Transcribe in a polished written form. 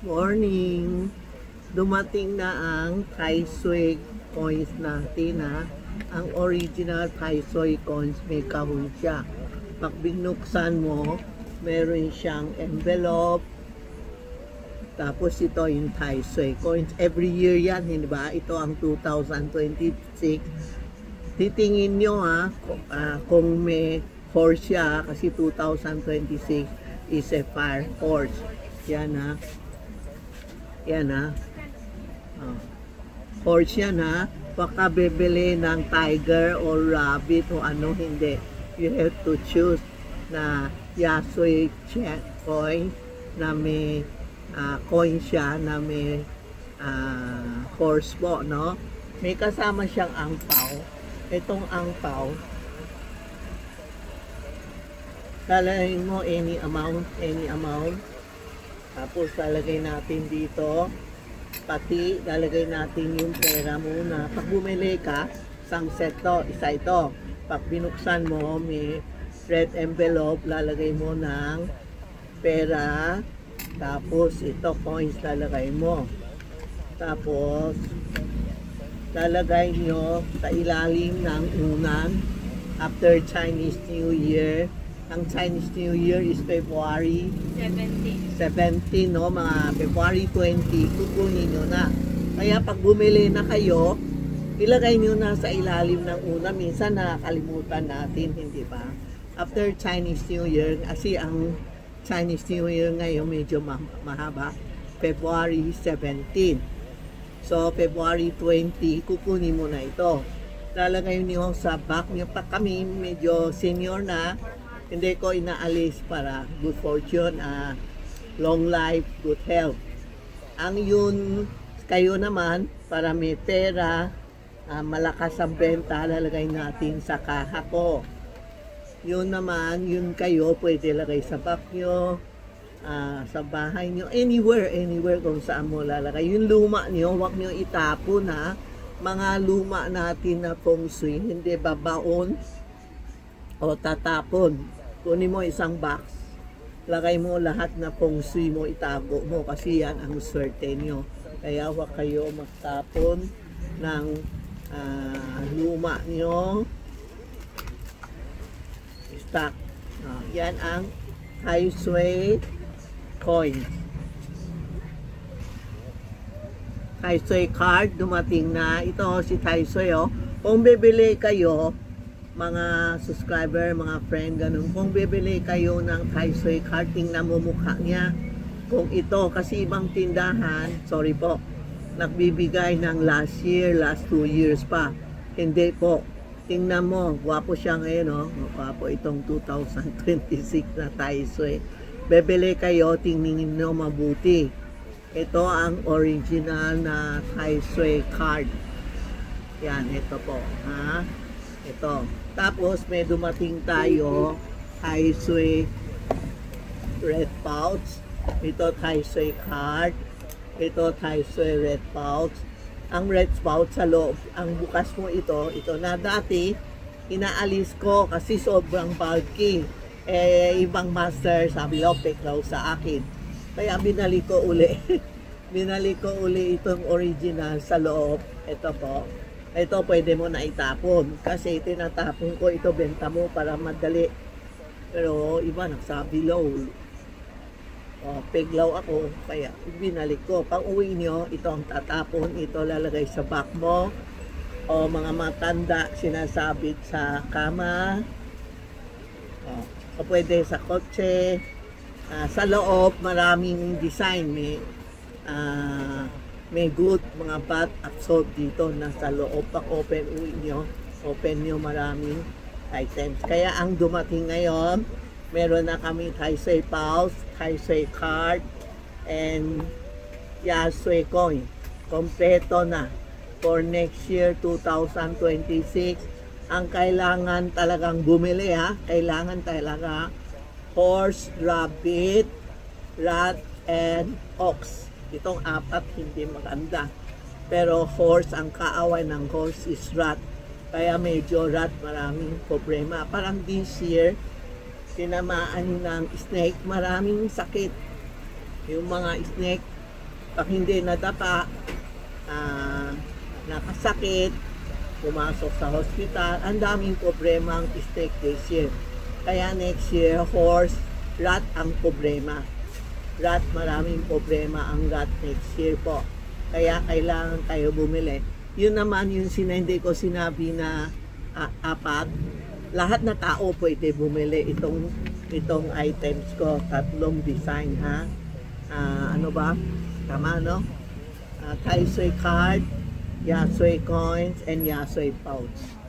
Morning! Dumating na ang Tai Sui coins natin ha. Ang original Tai Sui coins may kahon siya. Pag binuksan mo, meron siyang envelope. Tapos ito yung Tai Sui coins. Every year yan, hindi ba? Ito ang 2026. Titingin nyo ha, kung may horse siya, kasi 2026 is a fire horse. Yan ha. Yan ha. Horse yan ha. Baka bibili ng tiger or rabbit o ano, hindi. You have to choose na Yasui coin na may coin siya na may horse po, no? May kasama siyang angpaw. Itong angpaw, lalagay mo any amount. Tapos lalagay natin dito, pati lalagay natin yung pera muna. Pag bumili ka, isang set to, isa ito. Pag binuksan mo, may red envelope, lalagay mo ng pera. Tapos ito, coins lalagay mo. Tapos, lalagay nyo sa ilalim ng unan after Chinese New Year. Ang Chinese New Year is February 17, no? Mga February 20, kukunin nyo na. Kaya pag bumili na kayo, ilagay nyo na sa ilalim ng una. Minsan nakakalimutan natin, hindi ba? After Chinese New Year, kasi ang Chinese New Year ngayon medyo mahaba, February 17. So, February 20, kukunin mo na ito. Lalagay nyo sa back nyo. Pag kami medyo senior na, hindi ko inaalis para good fortune, long life, good health. Ang yun, kayo naman, para may pera, malakas ang benta, lalagay natin sa kaha ko. Yun naman, yun kayo, pwede lagay sa back nyo, sa bahay nyo, anywhere kung saan mo lalagay. Yung luma nyo, huwag nyo itapon ha. Mga luma natin na feng shui, hindi babaon o tatapon. Kunin mo isang box, lagay mo lahat na feng shui mo, itago mo kasi yan ang swerte nyo. Kaya huwag kayo magtapon ng luma nyo. Stock. Yan ang Tai Sui coin. Tai Sui card, dumating na. Ito si Tai Sui, oh. Kung bibili kayo, mga subscriber, mga friend, ganun. Kung bibili kayo ng Tai Sui card, tingnan mo mukha niya. Kung ito, kasi ibang tindahan, sorry po, nagbibigay ng last year, last 2 years pa. Hindi po. Tingnan mo, gwapo siya ngayon, oh. Gwapo itong 2026 na Tai Sui. Bibili kayo, tingnan nyo mabuti. Ito ang original na Tai Sui card. Yan, ito po, ha? Ito. Tapos may dumating tayo, Tai Sui red pouch. Ito Tai Sui card. Ito Tai Sui red pouch. Ang red pouch sa loob, ang bukas mo ito na dati inaalis ko kasi sobrang bulky. Ibang master sabi ko, fake raw sa akin. Kaya binalik ko uli. Binalik ko uli itong original sa loob. Ito po. Ito pwede mo na itapon kasi tinatapon ko ito, benta mo para madali. Pero iba nagsabi low. Piglaw ako, kaya binalik ko. Pag uwi nyo, ito ang tatapon, ito lalagay sa back mo. O mga matanda sinasabit sa kama. O pwede sa kotse. Sa loob, maraming design. May good mga bad absorb dito nasa loob. Pag open nyo maraming items. Kaya ang dumating ngayon, meron na kami Tai Sui pouch, Tai Sui card, and Yasui coin. Kompleto na for next year 2026. Ang kailangan talagang bumili ha. Kailangan talaga horse, rabbit, rat, and ox. Itong apat hindi maganda. Pero horse, ang kaaway ng horse is rat. Kaya medyo rat, maraming problema. Parang this year, tinamaan ng snake, maraming sakit. Yung mga snake, Pag hindi nadapa, nakasakit, pumasok sa hospital, ang daming problema ang snake this year. Kaya next year, horse, rat ang problema. Rat, maraming problema ang rat next year po. Kaya kailangan kayo bumili. Yun naman yung hindi ko sinabi na apat. Lahat na tao pwede bumili itong items ko. Tatlong design ha. Ano ba? Tama no? Tai Sui card, Yasui coins, and Yasui pouch.